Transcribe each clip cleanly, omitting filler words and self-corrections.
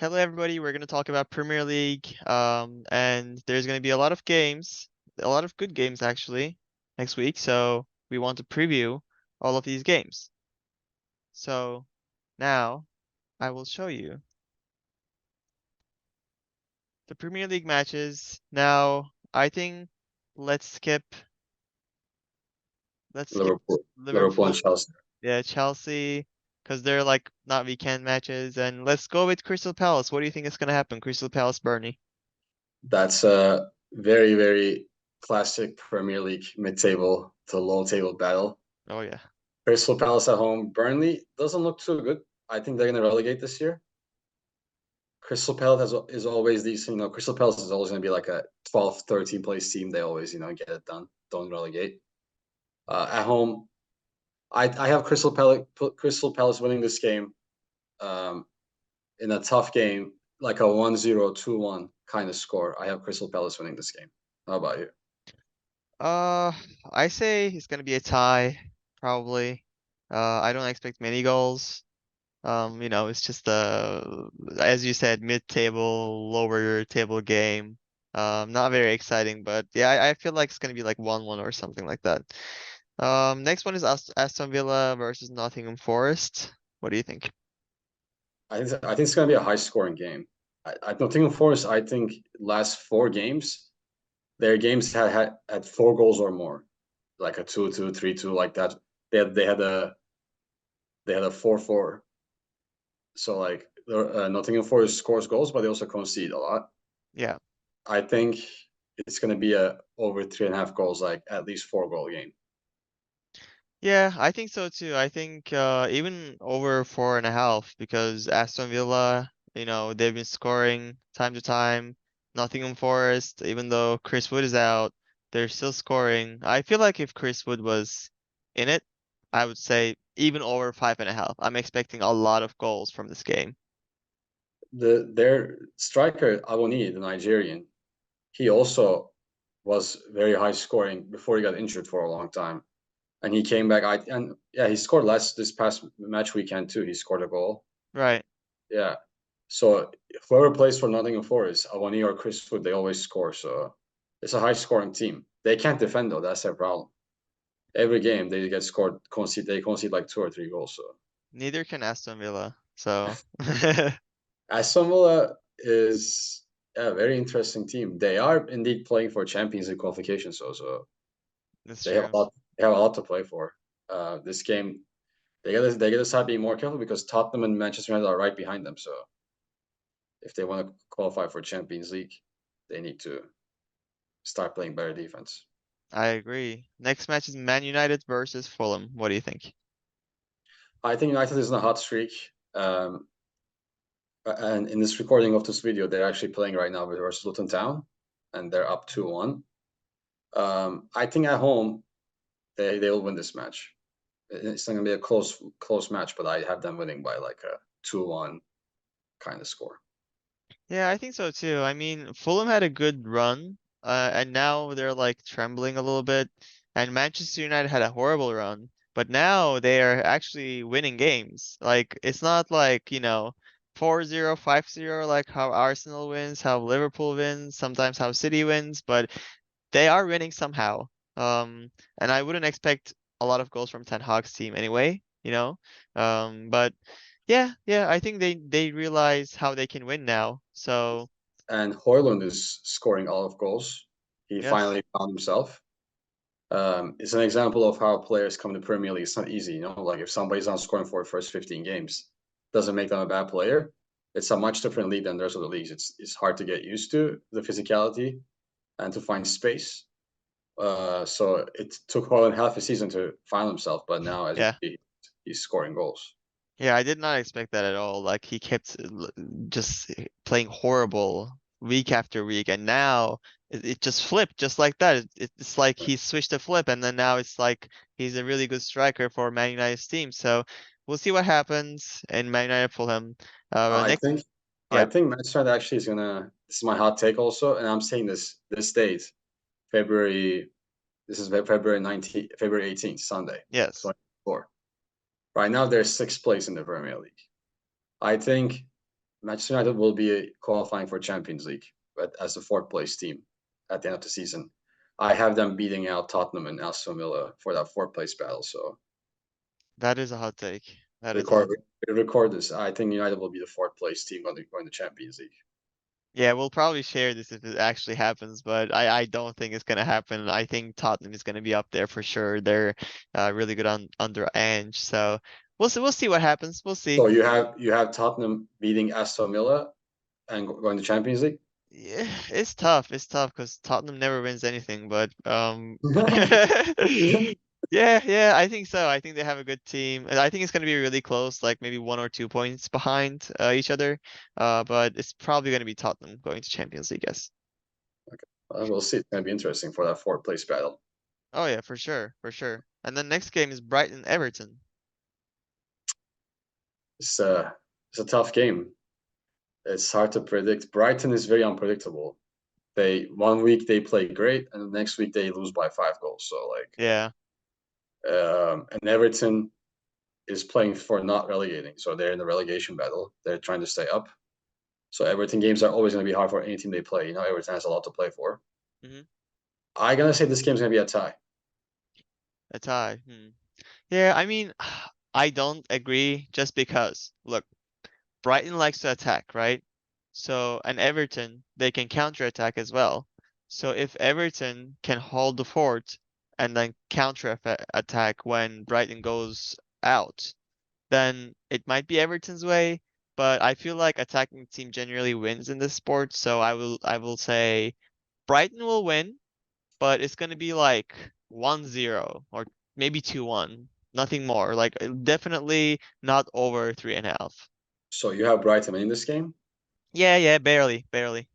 Hello, everybody. We're going to talk about Premier League, and there's going to be a lot of games, a lot of good games actually, next week. So we want to preview all of these games. So now I will show you the Premier League matches. Now I think let's skip let's skip Liverpool and Liverpool, Chelsea. yeah, Chelsea, because they're like not weekend matches, and let's go with Crystal Palace. What do you think is going to happen? Crystal Palace, Burnley. That's a very, very classic Premier League mid-table to low-table battle. Oh yeah. Crystal Palace at home. Burnley doesn't look too good. I think they're going to relegate this year. Crystal Palace is always decent. Crystal Palace is always going to be like a 12th, 13th place team. They always, get it done. Don't relegate. At home, I have Crystal Palace winning this game in a tough game, like a 1-0, 2-1 kind of score. I have Crystal Palace winning this game. How about you? Uh, I say it's gonna be a tie, probably. I don't expect many goals. It's just as you said, mid-table, lower table game. Not very exciting, but yeah, I feel like it's gonna be like 1-1 or something like that. Next one is Aston Villa versus Nottingham Forest. What do you think? I think it's going to be a high scoring game. Nottingham Forest, I think last four games, their games had 4 goals or more, like a 2-2, 3-2, like that. They had a 4-4. So like Nottingham Forest scores goals, but they also concede a lot. Yeah. I think it's going to be a over 3.5 goals, like at least 4 goal game. Yeah, I think so too. I think even over 4.5 because Aston Villa, they've been scoring time to time. Nottingham Forest, even though Chris Wood is out, they're still scoring. I feel like if Chris Wood was in it, I would say even over 5.5. I'm expecting a lot of goals from this game. Their striker Awoniyi, the Nigerian, he also was very high scoring before he got injured for a long time. And he came back. And yeah, he scored less this past match weekend too. He scored a goal. Right. Yeah. So whoever plays for Nottingham Forest, Awani or Chris Wood, they always score. So it's a high scoring team. They can't defend though. That's their problem. Every game they get scored, they concede like 2 or 3 goals. So Neither can Aston Villa. So Aston Villa is a very interesting team. They are indeed playing for Champions League qualification. So that's they have true. a lot. They have a lot to play for. This game, they gotta start being more careful because Tottenham and Manchester United are right behind them. So if they want to qualify for Champions League, they need to start playing better defense. I agree. Next match is Man United versus Fulham. What do you think? I think United is in a hot streak. Um, and in this recording of this video, they're actually playing right now versus Luton Town, and they're up 2-1. I think at home they'll win this match. It's not gonna be a close match, but I have them winning by like a 2-1 kind of score. Yeah, I think so too. I mean, Fulham had a good run, and now they're like trembling a little bit. And Manchester United had a horrible run, but now they are actually winning games. Like it's not like, 4-0, 5-0 like how Arsenal wins, how Liverpool wins, sometimes how City wins, but they are winning somehow. Um, and I wouldn't expect a lot of goals from Ten Hag's team anyway, you know. But yeah, I think they realize how they can win now. So And Hoyland is scoring a lot of goals. He yes, finally found himself. It's an example of how players come to Premier League. It's not easy, Like if somebody's not scoring for the first 15 games, doesn't make them a bad player. It's a much different league than the rest of the leagues. It's hard to get used to the physicality and to find space. So it took Holland half a season to find himself, but now as you yeah, see, he's scoring goals. yeah, I did not expect that at all. Like he kept just playing horrible week after week, and now it just flipped just like that. It's like he switched the flip, and then now it's like he's a really good striker for Man United's team. So we'll see what happens in Man United Fulham. I Next, think I yeah, think Manchester United actually is gonna. This is my hot take also, and I'm saying this date, February. This is February 19th, February 18th, Sunday, yes. 24. Right now, they're sixth place in the Premier League. I think Manchester United will be qualifying for Champions League, but as the fourth place team at the end of the season. I have them beating out Tottenham and Aston Villa for that fourth place battle. So That is a hot take. That is a hot. record record this. I think United will be the fourth place team going to Champions League. Yeah, we'll probably share this if it actually happens, but I don't think it's gonna happen. I think Tottenham is gonna be up there for sure. They're really good on under Ange, so we'll see what happens. We'll see. So you have Tottenham beating Aston Villa and going to Champions League. Yeah, it's tough. It's tough because Tottenham never wins anything, but yeah, I think so. I think they have a good team. And I think it's gonna be really close, like maybe 1 or 2 points behind each other. But it's probably gonna be Tottenham going to Champions League, yes. We'll see. It's going to be interesting for that fourth place battle. Oh yeah, for sure, for sure. And then next game is Brighton Everton. It's a it's a tough game. It's hard to predict. Brighton is very unpredictable. They 1 week they play great, and the next week they lose by 5 goals. So like, Yeah, and Everton is playing for not relegating, so they're in the relegation battle. They're trying to stay up. So Everton games are always going to be hard for any team they play. You know, Everton has a lot to play for. hmm I'm gonna say this game's gonna be a tie. a tie. Yeah, I mean, I don't agree just because. Look, Brighton likes to attack, right? So, and Everton, they can counter-attack as well. So if Everton can hold the fort and then counter-attack when Brighton goes out, then it might be Everton's way. But I feel like attacking team generally wins in this sport, so I will say Brighton will win, but it's gonna be like 1-0 or maybe 2-1. Nothing more. Like definitely not over 3.5. So you have Brighton in this game. Yeah, barely, barely.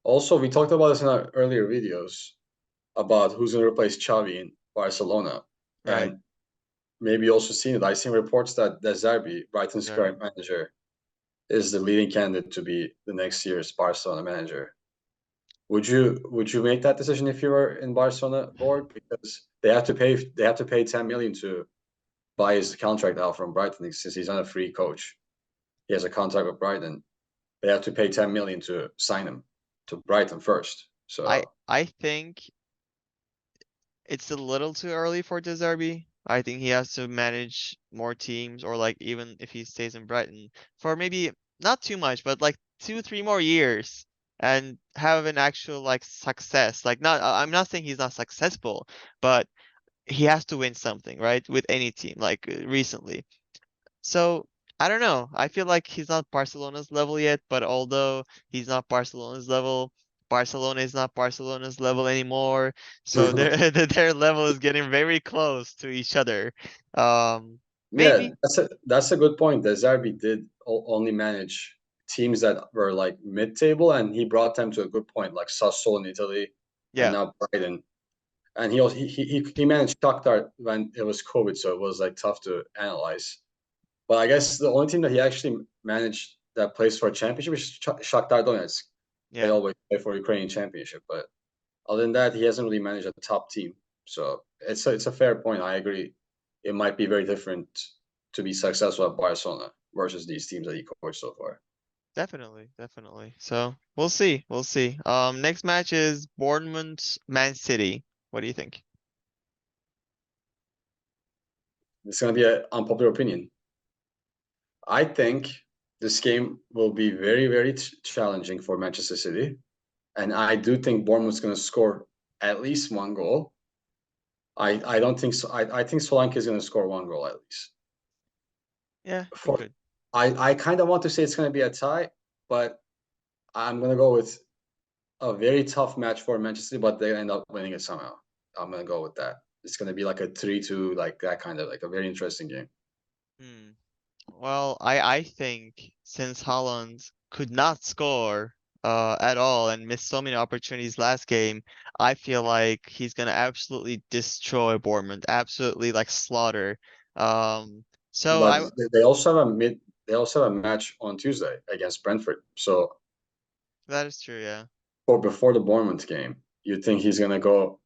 Also, we talked about this in our earlier videos about who's going to replace Xavi in Barcelona, Right. and maybe you also seen it. I seen reports that De Zerbi, Brighton's There. current manager, is the leading candidate to be the next year's Barcelona manager. Would you make that decision if you were in Barcelona board, because they have to pay 10 million to buy his contract out from Brighton since he's not a free coach. He has a contract with Brighton. They have to pay 10 million to sign him to Brighton first. I So I think it's a little too early for De Zerbi. I think he has to manage more teams, or like even if he stays in Brighton for maybe not too much, but like 2, 3 more years and have an actual like success. Like not, I'm not saying he's not successful, but he has to win something, right? With any team, like recently. So I don't know. I feel like he's not Barcelona's level yet, but although he's not Barcelona's level, Barcelona is not Barcelona's level anymore. So their their level is getting very close to each other. yeah, Maybe. that's a good point. De Zerbi did only manage teams that were like mid-table, and he brought them to a good point, like Sassuolo in Italy, and Yeah, now Brighton. And he also he managed Shakhtar when it was COVID, so it was like tough to analyze. But I guess the only team that he actually managed that plays for a championship is Shakhtar Donetsk. They yeah, always play for Ukrainian championship, but other than that, he hasn't really managed a top team. So it's a fair point. I agree. It might be very different to be successful at Barcelona versus these teams that he coached so far. definitely, definitely. So we'll see, we'll see. Next match is Bournemouth Man City. What do you think? It's going to be an unpopular opinion. I think this game will be very, very challenging for Manchester City. And I do think Bournemouth's going to score at least one goal. I don't think so. I think Solanke is going to score one goal at least. Yeah, he For could. I kind of want to say it's going to be a tie, but I'm going to go with a very tough match for Manchester City, but they end up winning it somehow. I'm going to go with that. It's going to be like a 3-2, like that kind of like a very interesting game. Hmm. Well, I think since Haaland could not score at all and missed so many opportunities last game, I feel like he's gonna absolutely destroy Bournemouth, absolutely like slaughter. So But I they also have a match on Tuesday against Brentford. So that is true, yeah. or before the Bournemouth game, you think he's gonna go?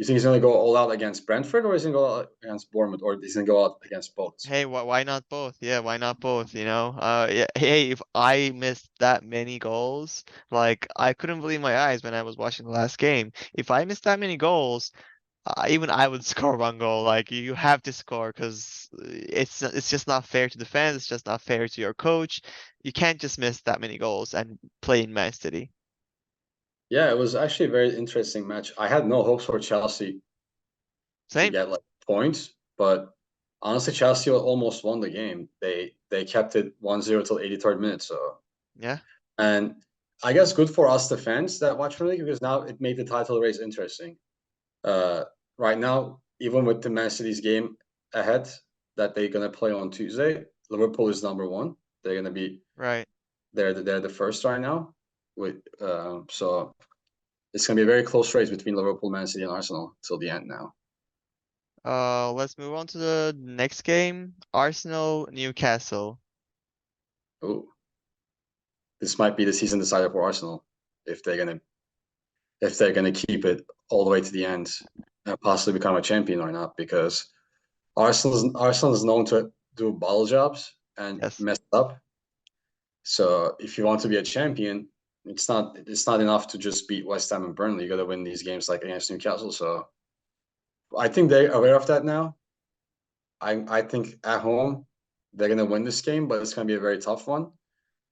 You think he's gonna go all out against Brentford, or is he gonna go out against Bournemouth, or is he gonna go out against both? Hey, why not both? Yeah, why not both, you know? Yeah, hey, if I missed that many goals, like I couldn't believe my eyes when I was watching the last game. If I missed that many goals, even I would score one goal. Like you have to score because it's just not fair to the fans. It's just not fair to your coach. You can't just miss that many goals and play in Man City. Yeah, it was actually a very interesting match. I had no hopes for Chelsea to Same. get like points, but honestly, Chelsea almost won the game. They kept it 1-0 till 83rd minute. So, Yeah. and I guess good for us the fans that watch Premier League because now it made the title race interesting. Uh, right now, even with the Man City's game ahead that they're gonna play on Tuesday, Liverpool is number one. They're gonna be Right. they're the first right now. With so it's gonna be a very close race between Liverpool, Man City, and Arsenal till the end now. Let's move on to the next game. Arsenal, Newcastle. Oh, this might be the season decider for Arsenal if they're gonna keep it all the way to the end and possibly become a champion or not. Because Arsenal is known to do bottle jobs and Yes. mess up. So if you want to be a champion, it's not enough to just beat West Ham and Burnley. You got to win these games like against Newcastle. So I think they're aware of that now. I think at home they're gonna win this game, but it's gonna be a very tough one.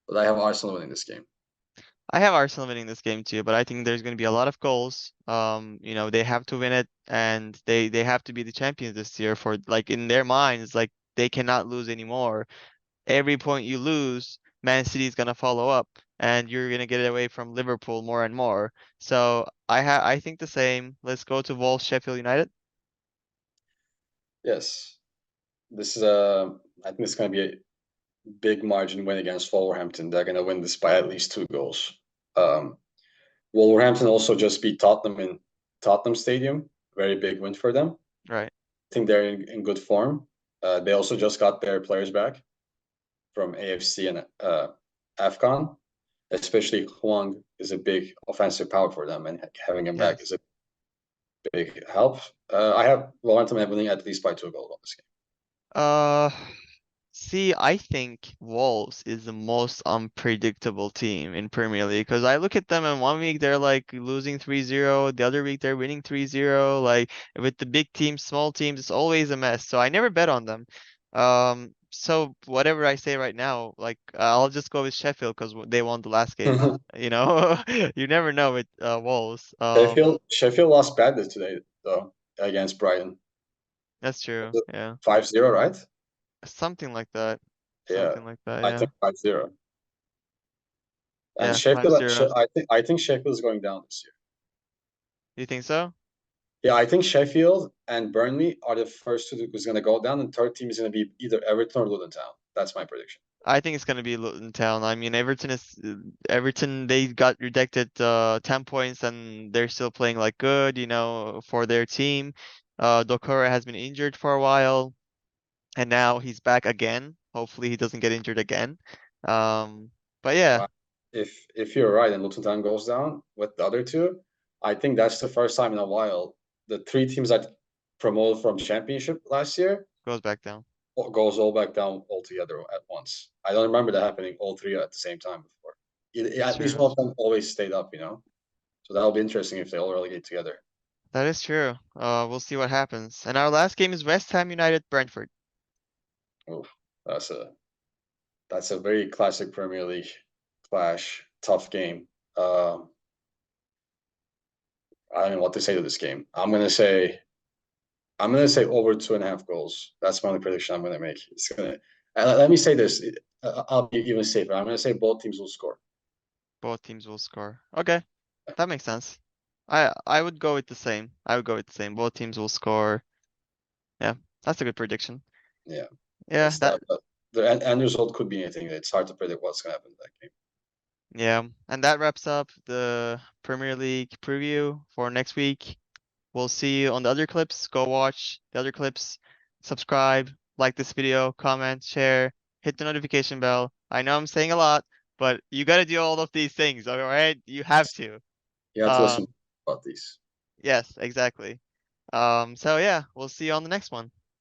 But I have Arsenal winning this game. I have Arsenal winning this game too, but I think there's going to be a lot of goals. They have to win it, and they have to be the champions this year. For like in their minds, like they cannot lose anymore. Every point you lose, Man City is gonna follow up, and you're gonna get away from Liverpool more and more. So I think the same. Let's go to Wolves, Sheffield United. Yes, this is I think it's gonna be a big margin win against Wolverhampton. They're gonna win this by at least 2 goals. Um, Wolverhampton also just beat Tottenham in Tottenham Stadium. Very big win for them. Right. I think they're in good form. They also just got their players back from AFC and AFCON. Especially Huang is a big offensive power for them, and having him back is Yes. a big help. I have Wolverhampton winning at least by 2 goals on this game. Uh, See, I think Wolves is the most unpredictable team in Premier League because I look at them and one week they're like losing 3-0, the other week they're winning 3-0. Like with the big teams, small teams, it's always a mess. So I never bet on them. So whatever I say right now, like I'll just go with Sheffield because they won the last game. You know, you never know with Wolves. Sheffield lost badly today though against Brighton. That's true. Was it Yeah, 5-0, right? something like that. Yeah, Something like that. I Yeah, think 5-0. And yeah, 5-0. I think Sheffield is going down this year. You think so? Yeah, I think Sheffield and Burnley are the first two who's going to go down, and third team is going to be either Everton or Luton Town. That's my prediction. I think it's gonna be Luton Town. I mean, Everton. They got rejected 10 points, and they're still playing like good, for their team. Dokora has been injured for a while, and now he's back again. Hopefully, he doesn't get injured again. But yeah, Uh, if you're right and Luton Town goes down with the other two, I think that's the first time in a while the three teams that promoted from Championship last year goes back down. goes all back down altogether at once. I don't remember that happening all three at the same time before. That's At true. least one of them always stayed up, you know. So that'll be interesting if they all relegate together. That is true. We'll see what happens. And our last game is West Ham United Brentford. Oof, that's a very classic Premier League clash, tough game. I don't know what to say to this game. I'm gonna say over 2.5 goals. That's my only prediction I'm gonna make. It's gonna. Let me say this. I'll be even safer. I'm gonna say both teams will score. Both teams will score. Okay, that makes sense. I would go with the same. I would go with the same. Both teams will score. Yeah, that's a good prediction. Yeah, Yeah, it's that tough. But the end result could be anything. It's hard to predict what's gonna happen in that game. yeah, and that wraps up the Premier League preview for next week. We'll see you on the other clips. Go watch the other clips. Subscribe, like this video, comment, share, hit the notification bell. I know I'm saying a lot, but you gotta do all of these things, all right? You have to. You have to listen Um, about these. yes, exactly. So yeah, we'll see you on the next one.